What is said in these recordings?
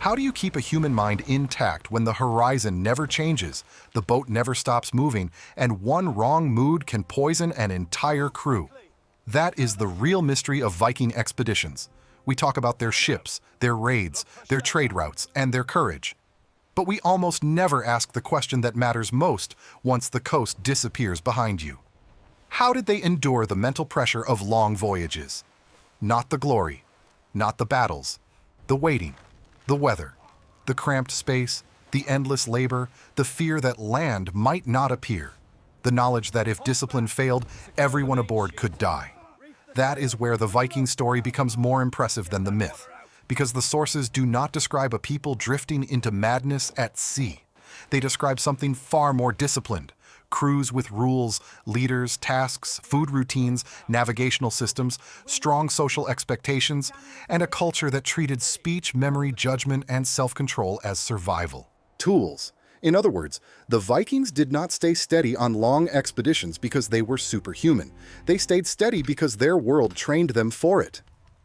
How do you keep a human mind intact when the horizon never changes, the boat never stops moving, and one wrong mood can poison an entire crew? That is the real mystery of Viking expeditions. We talk about their ships, their raids, their trade routes, and their courage. But we almost never ask the question that matters most once the coast disappears behind you. How did they endure the mental pressure of long voyages? Not the glory, not the battles, the waiting, the weather, the cramped space, the endless labor, the fear that land might not appear, the knowledge that if discipline failed, everyone aboard could die. That is where the Viking story becomes more impressive than the myth, because the sources do not describe a people drifting into madness at sea. They describe something far more disciplined: crews with rules, leaders, tasks, food routines, navigational systems, strong social expectations, and a culture that treated speech, memory, judgment, and self-control as survival tools. In other words, the Vikings did not stay steady on long expeditions because they were superhuman. They stayed steady because their world trained them for it.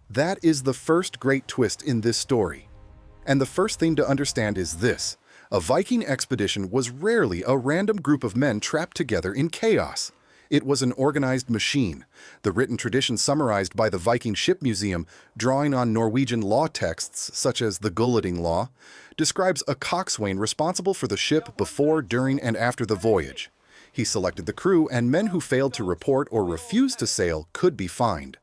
That is the first great twist in this story. And the first thing to understand is this: a Viking expedition was rarely a random group of men trapped together in chaos. It was an organized machine. The written tradition summarized by the Viking Ship Museum, drawing on Norwegian law texts such as the Gullading Law, describes a coxswain responsible for the ship before, during, and after the voyage. He selected the crew, and men who failed to report or refused to sail could be fined.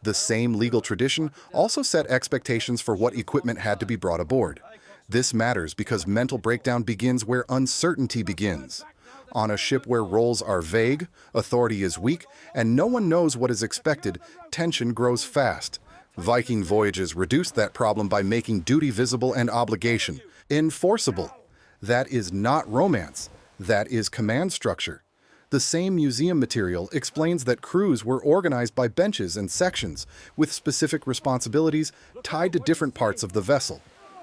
The same legal tradition also set expectations for what equipment had to be brought aboard. This matters because mental breakdown begins where uncertainty begins. On a ship where roles are vague, authority is weak, and no one knows what is expected, tension grows fast. Viking voyages reduced that problem by making duty visible and obligation enforceable. That is not romance. That is command structure. The same museum material explains that crews were organized by benches and sections, with specific responsibilities tied to different parts of the vessel.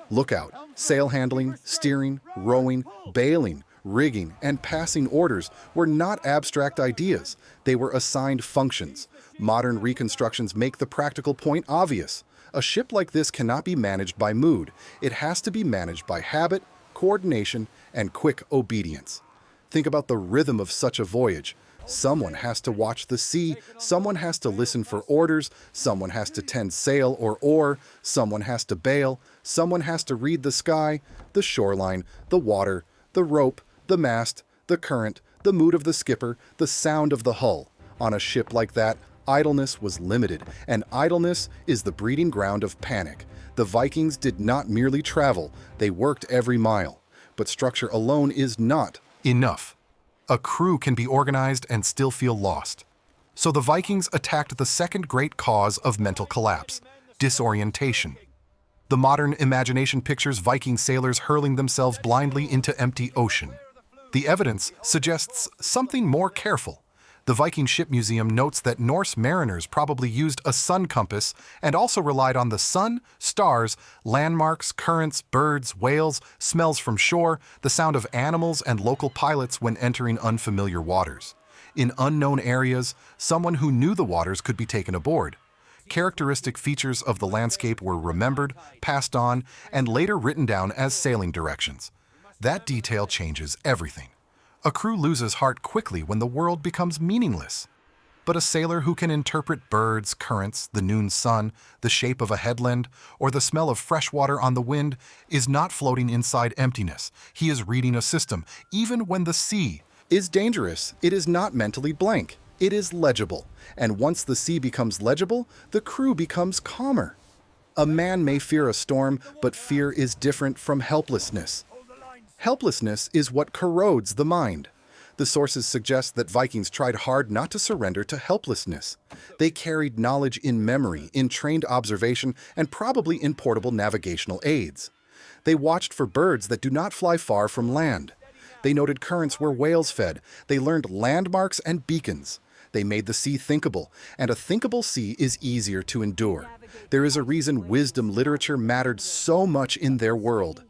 Lookout, sail handling, steering, rowing, bailing, rigging, and passing orders were not abstract ideas. They were assigned functions. Modern reconstructions make the practical point obvious. A ship like this cannot be managed by mood. It has to be managed by habit, coordination, and quick obedience. Think about the rhythm of such a voyage. Someone has to watch the sea, someone has to listen for orders, someone has to tend sail or oar, someone has to bail, someone has to read the sky, the shoreline, the water, the rope, the mast, the current, the mood of the skipper, the sound of the hull. On a ship like that, idleness was limited, and idleness is the breeding ground of panic. The Vikings did not merely travel, they worked every mile. But structure alone is not enough. A crew can be organized and still feel lost. So the Vikings attacked the second great cause of mental collapse: disorientation. The modern imagination pictures Viking sailors hurling themselves blindly into empty ocean. The evidence suggests something more careful. The Viking Ship Museum notes that Norse mariners probably used a sun compass and also relied on the sun, stars, landmarks, currents, birds, whales, smells from shore, the sound of animals, and local pilots when entering unfamiliar waters. In unknown areas, someone who knew the waters could be taken aboard. Characteristic features of the landscape were remembered, passed on, and later written down as sailing directions. That detail changes everything. A crew loses heart quickly when the world becomes meaningless. But a sailor who can interpret birds, currents, the noon sun, the shape of a headland, or the smell of fresh water on the wind is not floating inside emptiness. He is reading a system. Even when the sea is dangerous, it is not mentally blank. It is legible. And once the sea becomes legible, the crew becomes calmer. A man may fear a storm, but fear is different from helplessness. Helplessness is what corrodes the mind. The sources suggest that Vikings tried hard not to surrender to helplessness. They carried knowledge in memory, in trained observation, and probably in portable navigational aids. They watched for birds that do not fly far from land. They noted currents where whales fed. They learned landmarks and beacons. They made the sea thinkable, and a thinkable sea is easier to endure. There is a reason wisdom literature mattered so much in their world.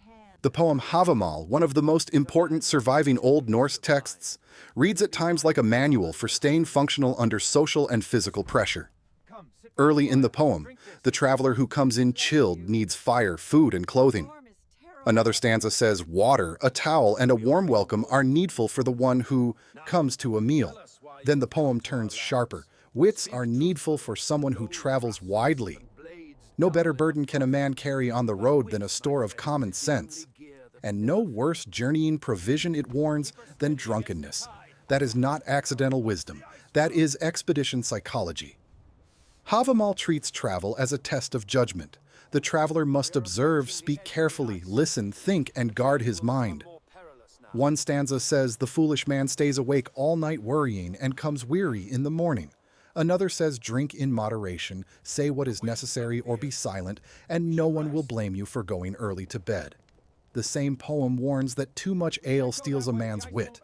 The poem Hávamál, one of the most important surviving Old Norse texts, reads at times like a manual for staying functional under social and physical pressure. Early in the poem, the traveler who comes in chilled needs fire, food, and clothing. Another stanza says, water, a towel, and a warm welcome are needful for the one who comes to a meal. Then the poem turns sharper. Wits are needful for someone who travels widely. No better burden can a man carry on the road than a store of common sense. And no worse journeying provision, it warns, than drunkenness. That is not accidental wisdom. That is expedition psychology. Hávamál treats travel as a test of judgment. The traveler must observe, speak carefully, listen, think, and guard his mind. One stanza says, the foolish man stays awake all night worrying and comes weary in the morning. Another says, drink in moderation, say what is necessary or be silent, and no one will blame you for going early to bed. The same poem warns that too much ale steals a man's wit.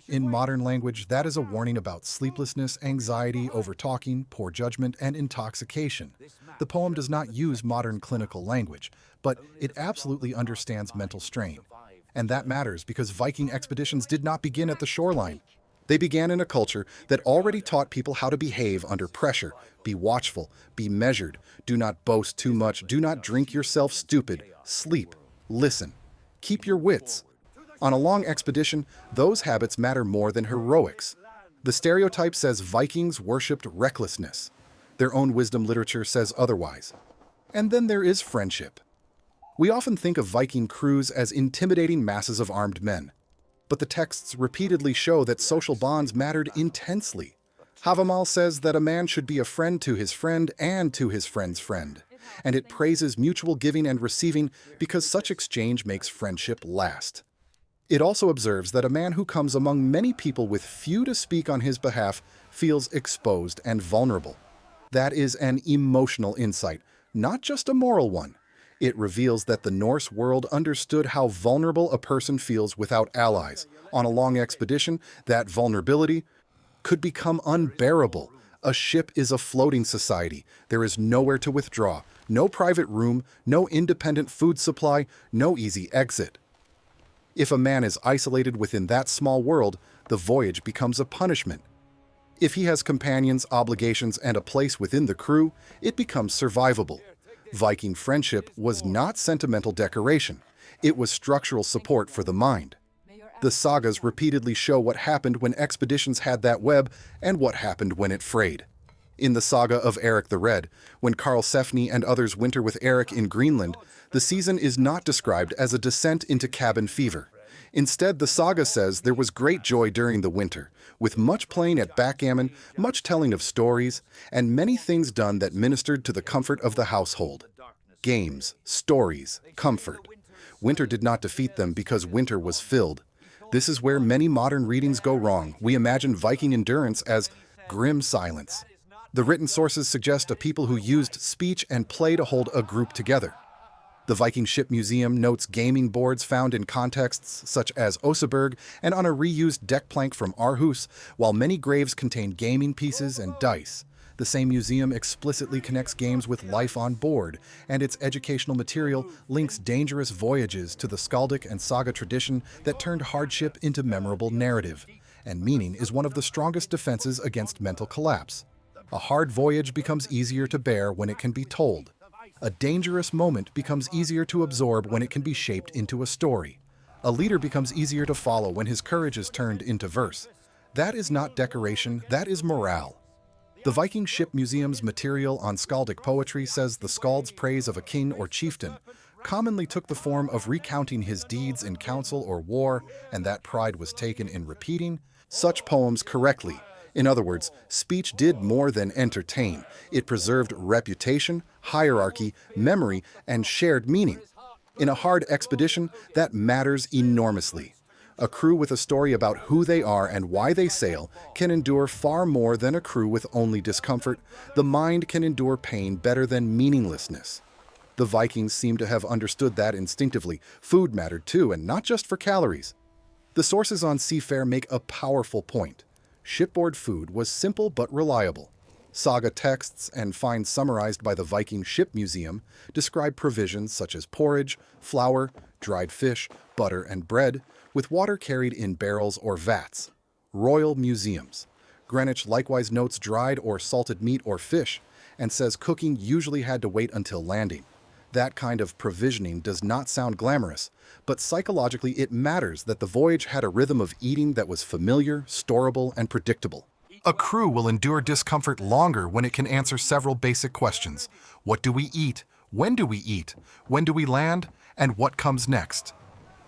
In modern language, that is a warning about sleeplessness, anxiety, overtalking, poor judgment, and intoxication. The poem does not use modern clinical language, but it absolutely understands mental strain. And that matters because Viking expeditions did not begin at the shoreline. They began in a culture that already taught people how to behave under pressure, be watchful, be measured, do not boast too much, do not drink yourself stupid, sleep, listen, keep your wits. On a long expedition, those habits matter more than heroics. The stereotype says Vikings worshipped recklessness. Their own wisdom literature says otherwise. And then there is friendship. We often think of Viking crews as intimidating masses of armed men. But the texts repeatedly show that social bonds mattered intensely. Hávamál says that a man should be a friend to his friend and to his friend's friend. And it praises mutual giving and receiving because such exchange makes friendship last. It also observes that a man who comes among many people with few to speak on his behalf feels exposed and vulnerable. That is an emotional insight, not just a moral one. It reveals that the Norse world understood how vulnerable a person feels without allies. On a long expedition, that vulnerability could become unbearable. A ship is a floating society. There is nowhere to withdraw, no private room, no independent food supply, no easy exit. If a man is isolated within that small world, the voyage becomes a punishment. If he has companions, obligations, and a place within the crew, it becomes survivable. Viking friendship was not sentimental decoration. It was structural support for the mind. The sagas repeatedly show what happened when expeditions had that web and what happened when it frayed. In the Saga of Erik the Red, when Karlsefni and others winter with Erik in Greenland, the season is not described as a descent into cabin fever. Instead, the saga says there was great joy during the winter, with much playing at backgammon, much telling of stories, and many things done that ministered to the comfort of the household. Games, stories, comfort. Winter did not defeat them because winter was filled. This is where many modern readings go wrong. We imagine Viking endurance as grim silence. The written sources suggest a people who used speech and play to hold a group together. The Viking Ship Museum notes gaming boards found in contexts such as Oseberg and on a reused deck plank from Aarhus, while many graves contain gaming pieces and dice. The same museum explicitly connects games with life on board, and its educational material links dangerous voyages to the skaldic and saga tradition that turned hardship into memorable narrative. And meaning is one of the strongest defenses against mental collapse. A hard voyage becomes easier to bear when it can be told. A dangerous moment becomes easier to absorb when it can be shaped into a story. A leader becomes easier to follow when his courage is turned into verse. That is not decoration, that is morale. The Viking Ship Museum's material on skaldic poetry says the skald's praise of a king or chieftain commonly took the form of recounting his deeds in council or war, and that pride was taken in repeating such poems correctly. In other words, speech did more than entertain. It preserved reputation, hierarchy, memory, and shared meaning. In a hard expedition, that matters enormously. A crew with a story about who they are and why they sail can endure far more than a crew with only discomfort. The mind can endure pain better than meaninglessness. The Vikings seem to have understood that instinctively. Food mattered too, and not just for calories. The sources on seafare make a powerful point. Shipboard food was simple but reliable. Saga texts and finds summarized by the Viking Ship Museum describe provisions such as porridge, flour, dried fish, butter, and bread, with water carried in barrels or vats. Royal museums. Greenwich likewise notes dried or salted meat or fish, and says cooking usually had to wait until landing. That kind of provisioning does not sound glamorous, but psychologically it matters that the voyage had a rhythm of eating that was familiar, storable, and predictable. A crew will endure discomfort longer when it can answer several basic questions. What do we eat? When do we eat? When do we land? And what comes next?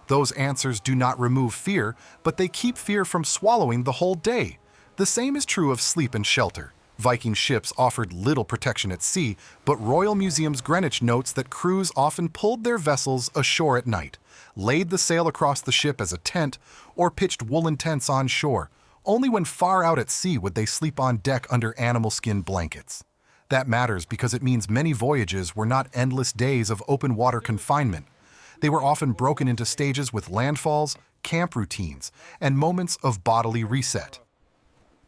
Those answers do not remove fear, but they keep fear from swallowing the whole day. The same is true of sleep and shelter. Viking ships offered little protection at sea, but Royal Museum's Greenwich notes that crews often pulled their vessels ashore at night, laid the sail across the ship as a tent, or pitched woolen tents on shore. Only when far out at sea would they sleep on deck under animal skin blankets. That matters because it means many voyages were not endless days of open water confinement. They were often broken into stages with landfalls, camp routines, and moments of bodily reset.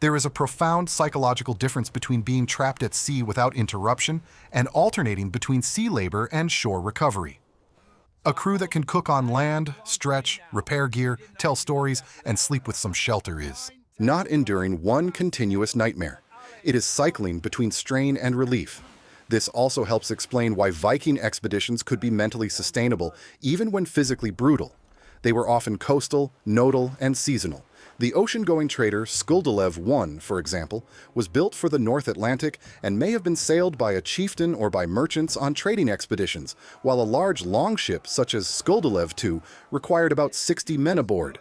There is a profound psychological difference between being trapped at sea without interruption and alternating between sea labor and shore recovery. A crew that can cook on land, stretch, repair gear, tell stories, and sleep with some shelter is not enduring one continuous nightmare. It is cycling between strain and relief. This also helps explain why Viking expeditions could be mentally sustainable even when physically brutal. They were often coastal, nodal, and seasonal. The ocean-going trader Skuldalev I, for example, was built for the North Atlantic and may have been sailed by a chieftain or by merchants on trading expeditions, while a large longship such as Skuldalev II required about 60 men aboard.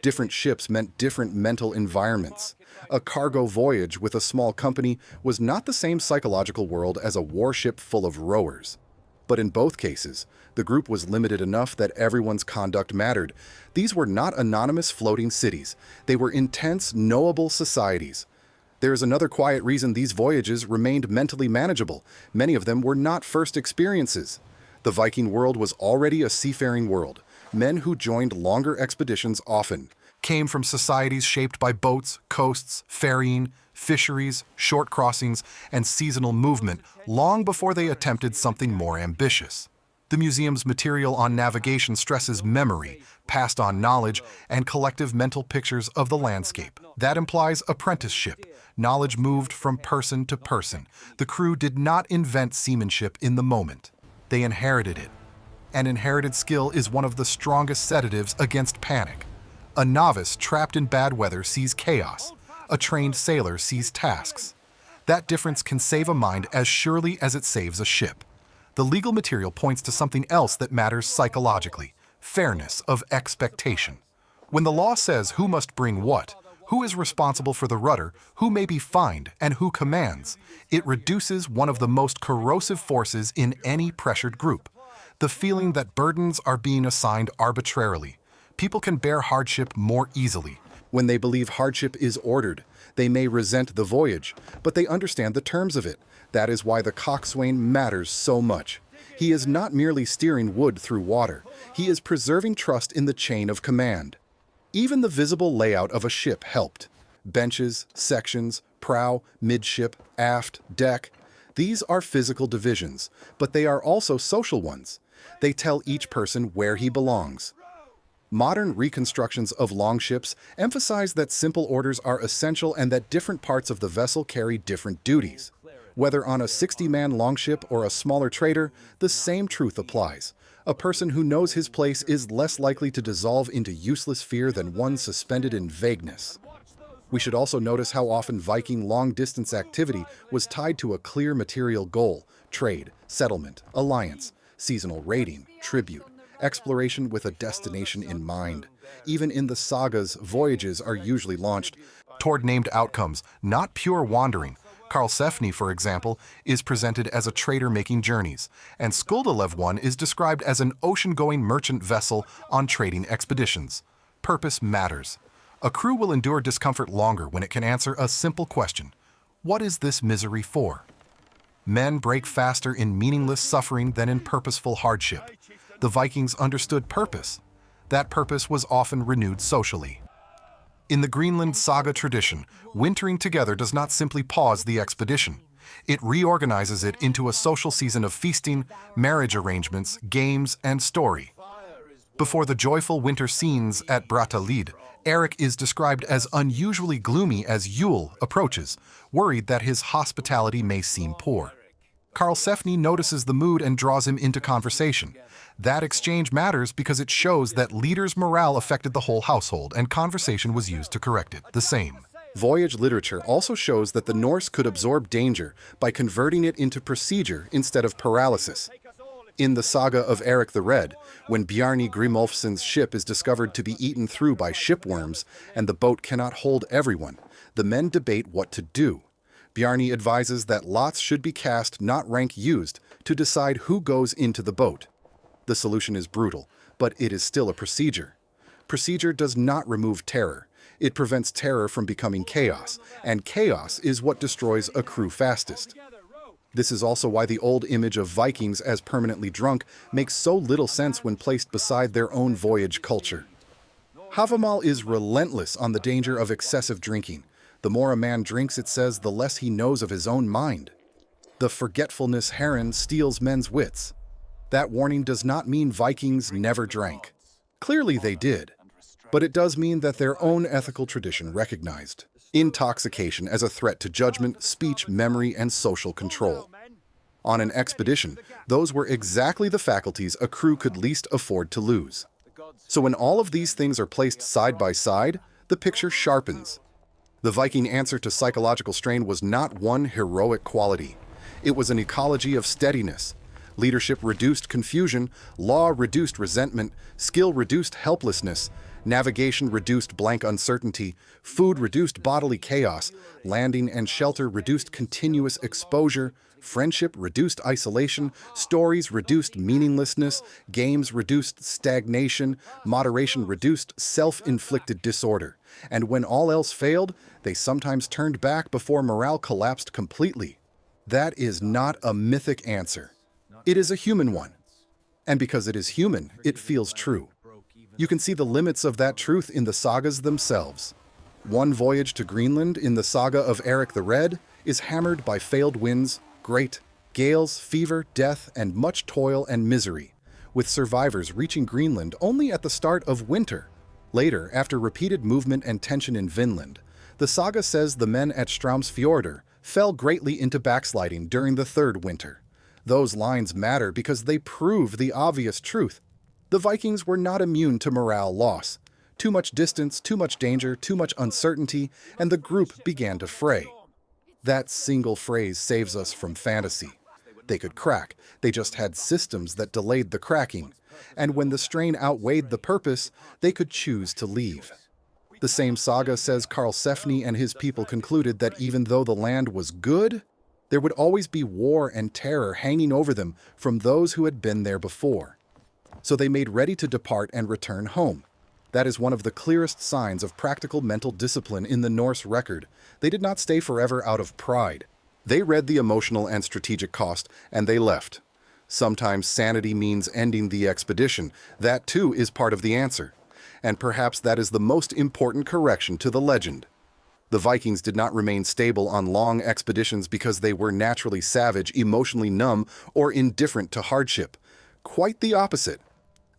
Different ships meant different mental environments. A cargo voyage with a small company was not the same psychological world as a warship full of rowers. But in both cases, the group was limited enough that everyone's conduct mattered. These were not anonymous floating cities. They were intense, knowable societies. There is another quiet reason these voyages remained mentally manageable. Many of them were not first experiences. The Viking world was already a seafaring world. Men who joined longer expeditions often came from societies shaped by boats, coasts, ferrying, fisheries, short crossings, and seasonal movement long before they attempted something more ambitious. The museum's material on navigation stresses memory, passed on knowledge, and collective mental pictures of the landscape. That implies apprenticeship. Knowledge moved from person to person. The crew did not invent seamanship in the moment. They inherited it. An inherited skill is one of the strongest sedatives against panic. A novice trapped in bad weather sees chaos. A trained sailor sees tasks. That difference can save a mind as surely as it saves a ship. The legal material points to something else that matters psychologically: fairness of expectation. When the law says who must bring what, who is responsible for the rudder, who may be fined, and who commands, it reduces one of the most corrosive forces in any pressured group: the feeling that burdens are being assigned arbitrarily. People can bear hardship more easily. When they believe hardship is ordered, they may resent the voyage, but they understand the terms of it. That is why the coxswain matters so much. He is not merely steering wood through water. He is preserving trust in the chain of command. Even the visible layout of a ship helped. Benches, sections, prow, midship, aft, deck. These are physical divisions, but they are also social ones. They tell each person where he belongs. Modern reconstructions of longships emphasize that simple orders are essential and that different parts of the vessel carry different duties. Whether on a 60-man longship or a smaller trader, the same truth applies. A person who knows his place is less likely to dissolve into useless fear than one suspended in vagueness. We should also notice how often Viking long-distance activity was tied to a clear material goal: trade, settlement, alliance, seasonal raiding, tribute, exploration with a destination in mind. Even in the sagas, voyages are usually launched toward named outcomes, not pure wandering. Karlsefni, for example, is presented as a trader making journeys, and Skuldalev I is described as an ocean-going merchant vessel on trading expeditions. Purpose matters. A crew will endure discomfort longer when it can answer a simple question: what is this misery for? Men break faster in meaningless suffering than in purposeful hardship. The Vikings understood purpose. That purpose was often renewed socially. In the Greenland Saga tradition, wintering together does not simply pause the expedition. It reorganizes it into a social season of feasting, marriage arrangements, games, and story. Before the joyful winter scenes at Brattahlid, Erik is described as unusually gloomy as Yule approaches, worried that his hospitality may seem poor. Karlsefni notices the mood and draws him into conversation. That exchange matters because it shows that leaders' morale affected the whole household, and conversation was used to correct it. The same. Voyage literature also shows that the Norse could absorb danger by converting it into procedure instead of paralysis. In the Saga of Erik the Red, when Bjarni Grimolfsson's ship is discovered to be eaten through by shipworms and the boat cannot hold everyone, the men debate what to do. Bjarni advises that lots should be cast, not rank used, to decide who goes into the boat. The solution is brutal, but it is still a procedure. Procedure does not remove terror. It prevents terror from becoming chaos, and chaos is what destroys a crew fastest. This is also why the old image of Vikings as permanently drunk makes so little sense when placed beside their own voyage culture. Hávamál is relentless on the danger of excessive drinking. The more a man drinks, it says, the less he knows of his own mind. The forgetfulness heron steals men's wits. That warning does not mean Vikings never drank. Clearly they did. But it does mean that their own ethical tradition recognized intoxication as a threat to judgment, speech, memory, and social control. On an expedition, those were exactly the faculties a crew could least afford to lose. So when all of these things are placed side by side, the picture sharpens. The Viking answer to psychological strain was not one heroic quality. It was an ecology of steadiness. Leadership reduced confusion, law reduced resentment, skill reduced helplessness, navigation reduced blank uncertainty, food reduced bodily chaos, landing and shelter reduced continuous exposure, friendship reduced isolation, stories reduced meaninglessness, games reduced stagnation, moderation reduced self-inflicted disorder. And when all else failed, they sometimes turned back before morale collapsed completely. That is not a mythic answer. It is a human one. And because it is human, it feels true. You can see the limits of that truth in the sagas themselves. One voyage to Greenland in the Saga of Erik the Red is hammered by failed winds, great gales, fever, death, and much toil and misery, with survivors reaching Greenland only at the start of winter. Later, after repeated movement and tension in Vinland, the saga says the men at Straumsfjordur fell greatly into backsliding during the third winter. Those lines matter because they prove the obvious truth. The Vikings were not immune to morale loss. Too much distance, too much danger, too much uncertainty, and the group began to fray. That single phrase saves us from fantasy. They could crack, they just had systems that delayed the cracking, and when the strain outweighed the purpose, they could choose to leave. The same saga says Karlsefni and his people concluded that even though the land was good, there would always be war and terror hanging over them from those who had been there before. So they made ready to depart and return home. That is one of the clearest signs of practical mental discipline in the Norse record. They did not stay forever out of pride. They read the emotional and strategic cost, and they left. Sometimes sanity means ending the expedition. That too is part of the answer. And perhaps that is the most important correction to the legend. The Vikings did not remain stable on long expeditions because they were naturally savage, emotionally numb, or indifferent to hardship. Quite the opposite.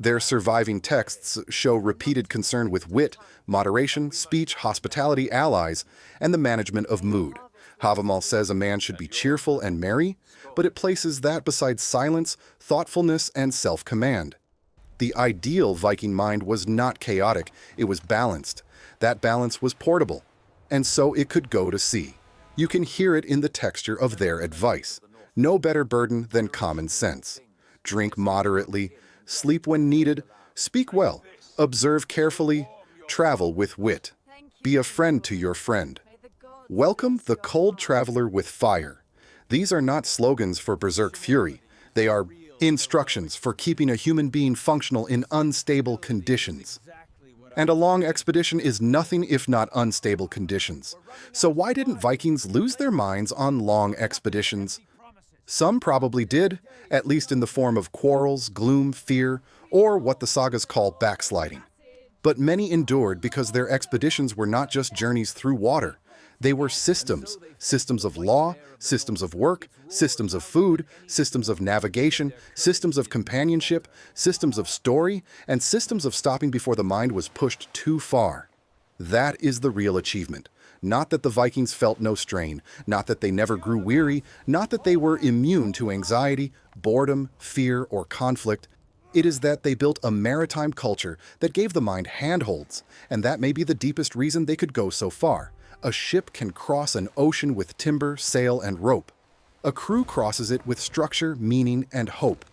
Their surviving texts show repeated concern with wit, moderation, speech, hospitality, allies, and the management of mood. Hávamál says a man should be cheerful and merry, but it places that beside silence, thoughtfulness, and self-command. The ideal Viking mind was not chaotic, it was balanced. That balance was portable, and so it could go to sea. You can hear it in the texture of their advice. No better burden than common sense. Drink moderately, sleep when needed, speak well, observe carefully, travel with wit. Be a friend to your friend. Welcome the cold traveler with fire. These are not slogans for berserk fury. They are instructions for keeping a human being functional in unstable conditions. And a long expedition is nothing if not unstable conditions. So why didn't Vikings lose their minds on long expeditions? Some probably did, at least in the form of quarrels, gloom, fear, or what the sagas call backsliding. But many endured because their expeditions were not just journeys through water. They were systems, systems of law, systems of work, systems of food, systems of navigation, systems of companionship, systems of story, and systems of stopping before the mind was pushed too far. That is the real achievement. Not that the Vikings felt no strain, not that they never grew weary, not that they were immune to anxiety, boredom, fear, or conflict. It is that they built a maritime culture that gave the mind handholds, and that may be the deepest reason they could go so far. A ship can cross an ocean with timber, sail, and rope. A crew crosses it with structure, meaning, and hope.